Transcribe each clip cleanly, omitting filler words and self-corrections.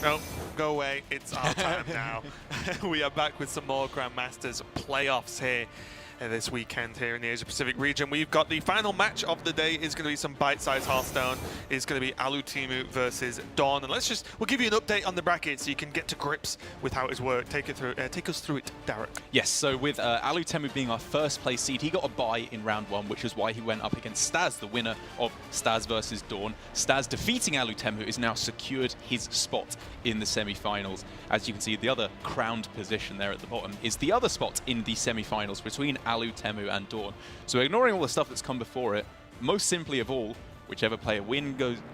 No, go away. It's our time now. We are back with some more Grandmasters playoffs here this weekend here in the Asia Pacific region. We've got the final match of the day is going to be some bite-sized Hearthstone. It's going to be Alutimu versus Dawn. And we'll give you an update on the bracket so you can get to grips with how it's worked. Take us through it, Derek. Yes, so with Alutemu being our first place seed, he got a bye in round 1, which is why he went up against Staz, the winner of Staz versus Dawn. Staz defeating Alutemu is now secured his spot in the semi-finals. As you can see, the other crowned position there at the bottom is the other spot in the semi-finals between Alutemu and Dawn. So ignoring all the stuff that's come before it, most simply of all, whichever player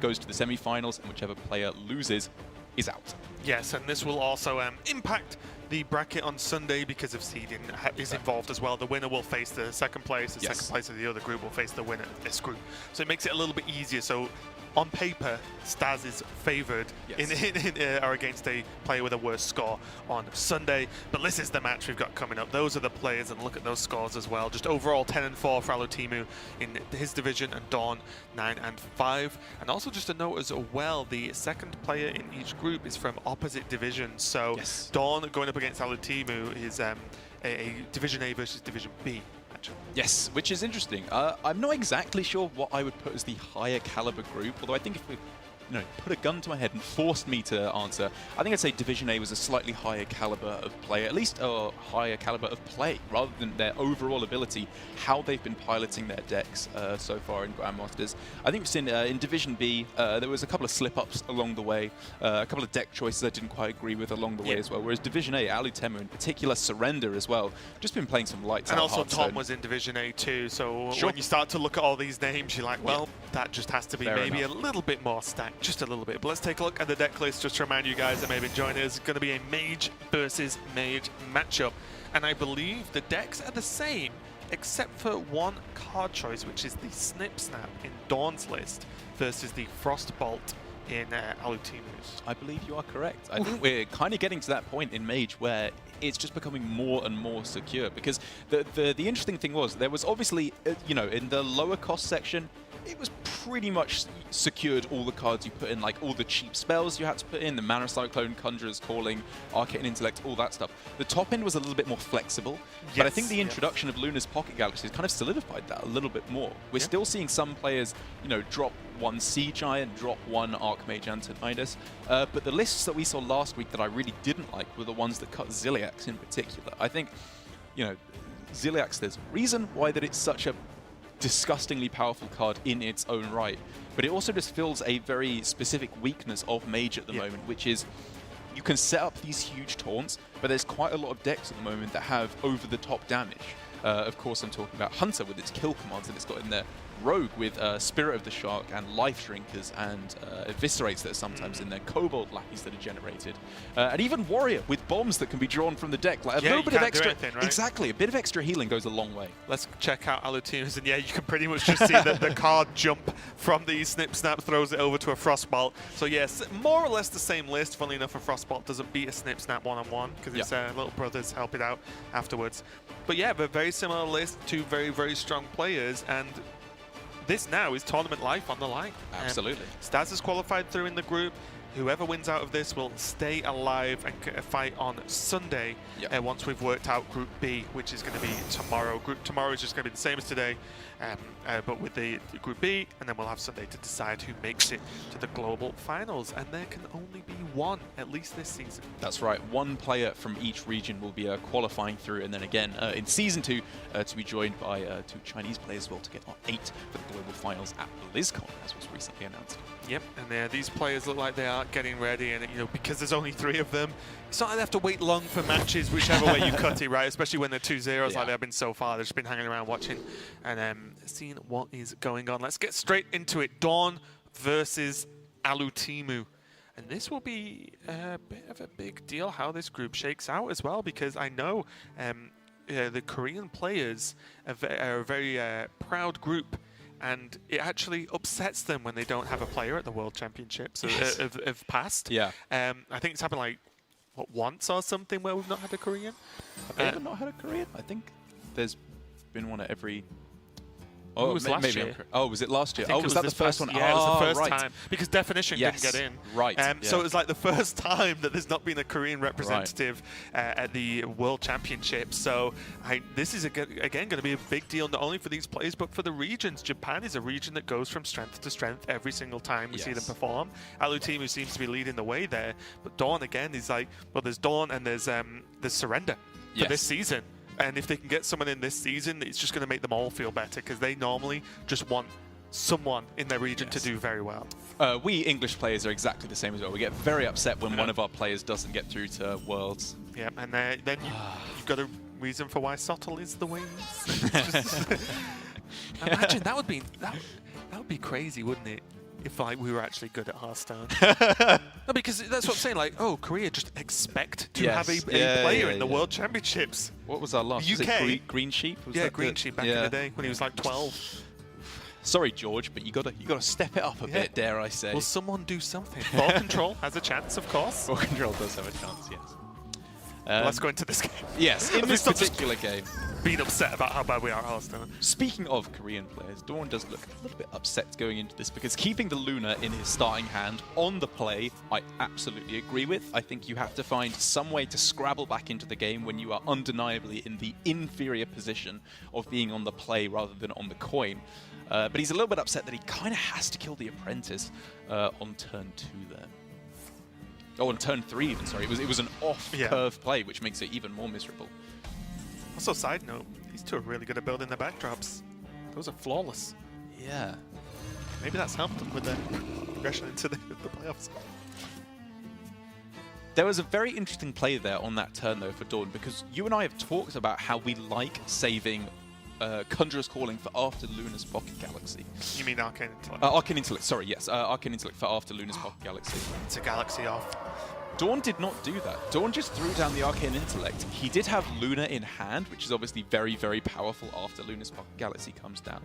goes to the semi-finals and whichever player loses is out. Yes, and this will also impact the bracket on Sunday because of seeding is involved as well. The winner will face the second place, the second place of the other group will face the winner of this group. So it makes it a little bit easier. So on paper, Staz is favoured or against a player with a worse score on Sunday. But this is the match we've got coming up. Those are the players, and look at those scores as well. Just overall 10-4 for Alutimu in his division, and Dawn 9-5. And also just a note as well, the second player in each group is from opposite divisions. So Dawn going up against Alutimu is a Division A versus Division B. Yes, which is interesting. I'm not exactly sure what I would put as the higher caliber group, although I think if we put a gun to my head and forced me to answer, I think I'd say Division A was a slightly higher caliber of player, at least a higher caliber of play, rather than their overall ability, how they've been piloting their decks so far in Grandmasters. I think we've seen in Division B, there was a couple of slip-ups along the way, a couple of deck choices I didn't quite agree with along the way as well, whereas Division A, Alutemu in particular, Surrender as well, just been playing some lights out. And also Tom was in Division A too, so when you start to look at all these names, you're like, well, that just has to be maybe a little bit more stacked. Just a little bit. But let's take a look at the deck list just to remind you guys that may have been joining us. It's going to be a mage versus mage matchup. And I believe the decks are the same except for one card choice, which is the Snip Snap in Dawn's list versus the Frostbolt in Alutimu's. I believe you are correct. I think we're kind of getting to that point in Mage where it's just becoming more and more secure, because the interesting thing was there was obviously, in the lower cost section, it was pretty much secured all the cards you put in, like all the cheap spells you had to put in, the Mana Cyclone, Conjurer's Calling, Arcane Intellect, all that stuff. The top end was a little bit more flexible, but I think the introduction of Luna's Pocket Galaxies kind of solidified that a little bit more. We're still seeing some players, drop one Sea Giant, drop one Archmage Antonidas, but the lists that we saw last week that I really didn't like were the ones that cut Ziliax in particular. I think, Ziliax, there's a reason why that it's such a disgustingly powerful card in its own right, but it also just fills a very specific weakness of Mage at the moment, which is you can set up these huge taunts, but there's quite a lot of decks at the moment that have over-the-top damage. Of course, I'm talking about Hunter with its kill commands that it's got in there, Rogue with Spirit of the Shark and Life Shrinkers and Eviscerates that are sometimes in there, Kobold lackeys that are generated, and even Warrior with bombs that can be drawn from the deck. Like a little bit of extra, exactly, a bit of extra healing goes a long way. Let's check out Alutimu's, and you can pretty much just see the card jump from the Snip Snap, throws it over to a Frostbolt. So yes, more or less the same list. Funnily enough, a Frostbolt doesn't beat a Snip Snap one-on-one because its little brothers help it out afterwards. But yeah, but very similar list, two very, very strong players, and this now is tournament life on the line. Absolutely. Staz is qualified through in the group. Whoever wins out of this will stay alive and fight on Sunday once we've worked out Group B, which is going to be tomorrow. Group tomorrow is just going to be the same as today, but with the Group B, and then we'll have Sunday to decide who makes it to the global finals. And there can only be one, at least this season. That's right. One player from each region will be qualifying through, and then again in Season 2 to be joined by 2 Chinese players as well to get on 8 for the global finals at BlizzCon, as was recently announced. Yep, and these players look like they are getting ready, and because there's only 3 of them, it's not like they have to wait long for matches, whichever way you cut it, right? Especially when they're 2-0s like they have been so far. They've just been hanging around watching and seeing what is going on. Let's get straight into it. Dawn versus Alutimu. And this will be a bit of a big deal how this group shakes out as well, because I know the Korean players are a very proud group. And it actually upsets them when they don't have a player at the World Championships of past. Yeah. I think it's happened like, what, once or something where we've not had a Korean? Have they ever not had a Korean? I think there's been one at every Oh, it was last maybe. year. Oh, was it last year? I think Oh, it was that the this first past- one? Yeah, it was the first right. time. Because Definition Yes. couldn't get in. Right. So yeah. it was like the first time that there's not been a Korean representative at the World Championships. So this is, again, going to be a big deal, not only for these players, but for the regions. Japan is a region that goes from strength to strength every single time we see them perform. Alutimu seems to be leading the way there. But Dawn, again, is like, well, there's Dawn and there's Surrender for this season. And if they can get someone in this season, it's just going to make them all feel better because they normally just want someone in their region to do very well. We English players are exactly the same as well. We get very upset when one of our players doesn't get through to Worlds. Yeah, and then you've got a reason for why Sottle is the way he is. Imagine that would be crazy, wouldn't it? If like we were actually good at Hearthstone. No, because that's what I'm saying. Like, oh, Korea just expect to have a player in the World Championships. What was our last? UK. Was it Green Sheep? Was that Green Sheep back in the day when he was like 12. Sorry, George, but you gotta step it up a bit, dare I say? Will someone do something? Ball Control has a chance, of course. Ball Control does have a chance, yes. Let's go into this game. Yes, in this particular game. Being upset about how bad we are at Hearthstone. Speaking of Korean players, Dawn does look a little bit upset going into this because keeping the Luna in his starting hand on the play, I absolutely agree with. I think you have to find some way to scrabble back into the game when you are undeniably in the inferior position of being on the play rather than on the coin. But he's a little bit upset that he kind of has to kill the Apprentice on turn 2 there. Oh, on turn 3 even, sorry. It was an off-curve play, which makes it even more miserable. Also, side note, these two are really good at building their backdrops. Those are flawless. Yeah. Maybe that's helped them with their progression into the playoffs. There was a very interesting play there on that turn, though, for Dawn, because you and I have talked about how we like saving Conjurer's Calling for after Luna's Pocket Galaxy. You mean Arcane Intellect? Arcane Intellect, sorry, yes. Arcane Intellect for after Luna's Pocket Galaxy. It's a Galaxy off. Dawn did not do that. Dawn just threw down the Arcane Intellect. He did have Luna in hand, which is obviously very, very powerful after Luna's Pocket Galaxy comes down.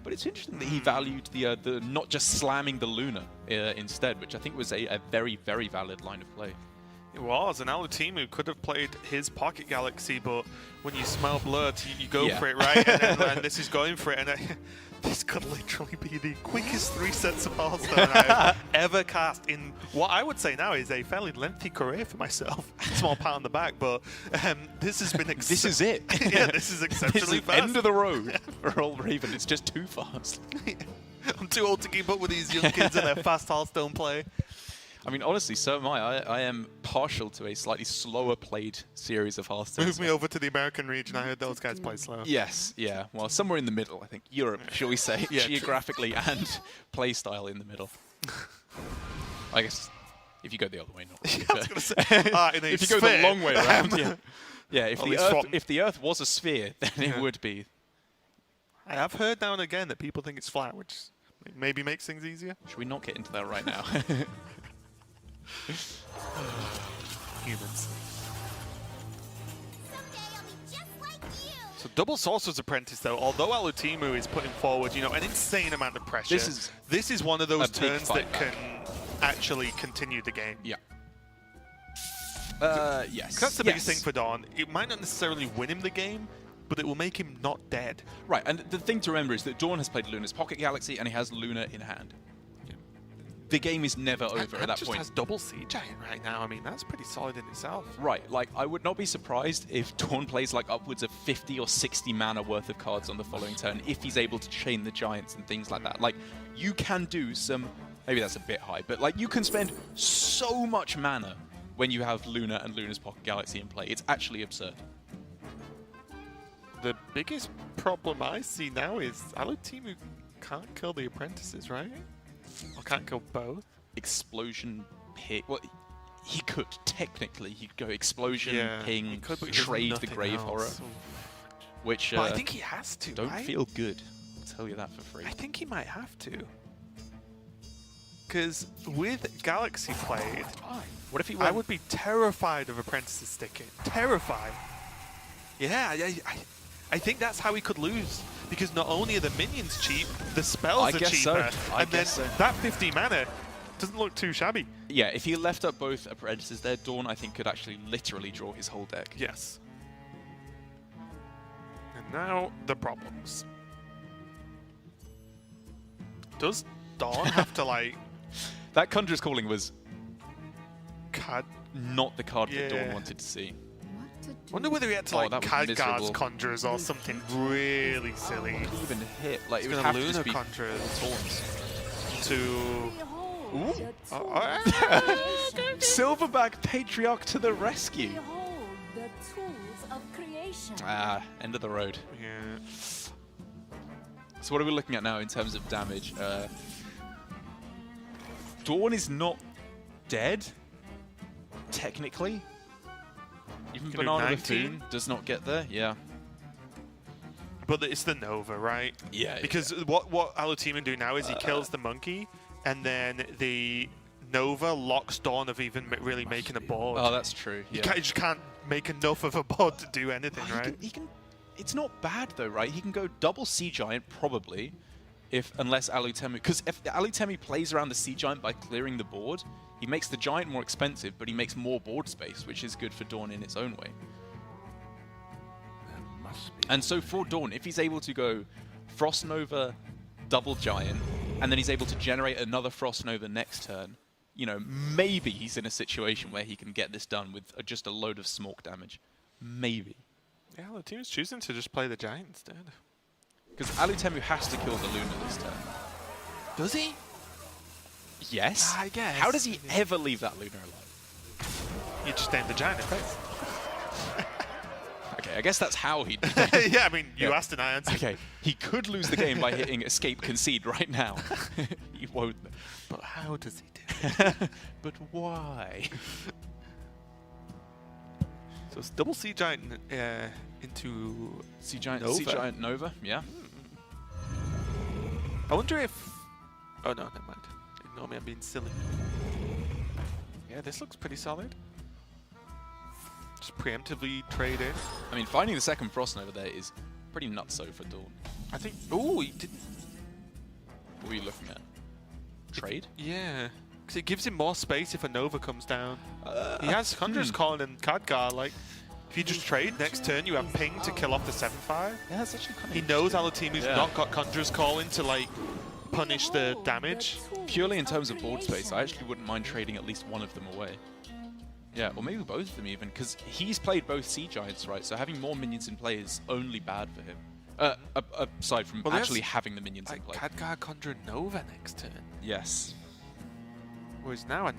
But it's interesting that he valued the not just slamming the Luna instead, which I think was a very, very valid line of play. It was, and Alutimu could have played his Pocket Galaxy, but when you smell blood, you go for it, right? And this is going for it, and this could literally be the quickest 3 sets of Hearthstone I've ever cast in what I would say now is a fairly lengthy career for myself. Small pat on the back, but this has been... This is it. Yeah, this is exceptionally fast. End of the road for Old Raven. It's just too fast. I'm too old to keep up with these young kids and their fast Hearthstone play. I mean, honestly, so am I. I am partial to a slightly slower played series of Hearthstone. Move me over to the American region. I heard those guys play slow. Yes, yeah. Well, somewhere in the middle, I think. Europe, shall we say, geographically and play style in the middle. I guess if you go the other way, not really, I was going to say, if you go the long way around, yeah. If the Earth was a sphere, then it would be. I have heard now and again that people think it's flat, which maybe makes things easier. Should we not get into that right now? Humans. So double Sorcerer's Apprentice, though, although Alutimu is putting forward, an insane amount of pressure, this is one of those turns that can actually continue the game. Yeah. Yes. That's the biggest thing for Dawn. It might not necessarily win him the game, but it will make him not dead. Right, and the thing to remember is that Dawn has played Luna's Pocket Galaxy, and he has Luna in hand. The game is never over at that just point. Has double Sea Giant right now. I mean, that's pretty solid in itself. Right, like, I would not be surprised if Dawn plays like upwards of 50 or 60 mana worth of cards on the following turn if he's able to chain the Giants and things like that. Like, you can do some, maybe that's a bit high, but like, you can spend so much mana when you have Luna and Luna's Pocket Galaxy in play. It's actually absurd. The biggest problem I see now is Alutimu can't kill the apprentices, right? Or can't kill both? Explosion, ping. Well, he could technically. He could go explosion, ping, could, trade the Grave Horror, which but I think he has to. Don't feel good. I'll tell you that for free. I think he might have to, because with Galaxy played, what if he? I would be terrified of apprentices sticking. Terrified. Yeah, I think that's how he could lose. Because not only are the minions cheap, the spells are cheaper. And then that 50 mana doesn't look too shabby. Yeah, if he left up both apprentices there, Dawn, I think, could actually literally draw his whole deck. Yes. And now the problems. Does Dawn have to like... That Conjurer's Calling was Cad... not the card that Dawn Yeah. wanted to see. wonder whether he had to Oh, like that was Khadgar's miserable. Conjurers or something really silly. Couldn't even hit. Like, it It's would gonna have to just Luna be Conjurers taunts. to... Silverback Patriarch to the rescue. Behold the tools of creation. Ah, end of the road. Yeah. So what are we looking at now in terms of damage? Dawn is not dead, technically. Even Can do Banana 19. Buffoon does not get there. Yeah. But it's the Nova, right? Yeah. Because what Alutiman do now is he kills the monkey, and then the Nova locks Dawn of even really making a board. Oh, that's true. You Yeah. just can't make enough of a board to do anything, right? He can. It's not bad though, right? He can go double Sea Giant probably, unless Alutemu, because if Alutemu plays around the Sea Giant by clearing the board, he makes the Giant more expensive, but he makes more board space, which is good for Dawn in its own way. And so for Dawn, if he's able to go Frost Nova, double Giant, and then he's able to generate another Frost Nova next turn, you know, maybe he's in a situation where he can get this done with just a load of smoke damage. Maybe. Yeah, Alutiman's choosing to just play the Giant instead. Because Alutemu has to kill the Luna this turn. Does he? Yes. I guess. How does he ever leave that Luna alive? You just named the Giant in face. Okay, I guess that's how he did Yeah, I mean, you Yeah. asked and I answered. Okay, he could lose the game by hitting Escape Concede right now. He won't. But how does he do it? But why? So it's double Sea Giant into Sea Giant Nova, yeah. I wonder if... Oh, no, never mind. Ignore me, I'm being silly. Yeah, this looks pretty solid. Just preemptively trade in. I mean, finding the second Frost Nova there is pretty nutso for Dawn. I think... Oh, he didn't... What were you looking at? Trade? Yeah. Because it gives him more space if a Nova comes down. He has Conjurer's Calling and Khadgar. Like, if you just trade, next turn you have Ping to kill off the 7-5. Yeah, that's actually kind of He knows Alutimu's Yeah. not got Conjurer's Calling to, like, punish the damage. Purely in terms of board space, I actually wouldn't mind trading at least one of them away. Yeah, or maybe both of them even, because he's played both Sea Giants, right? So having more minions in play is only bad for him. Aside from Well, actually there's, having the minions in Like, play. Khadgar Conjure Nova next turn. Yes. Whereas now I know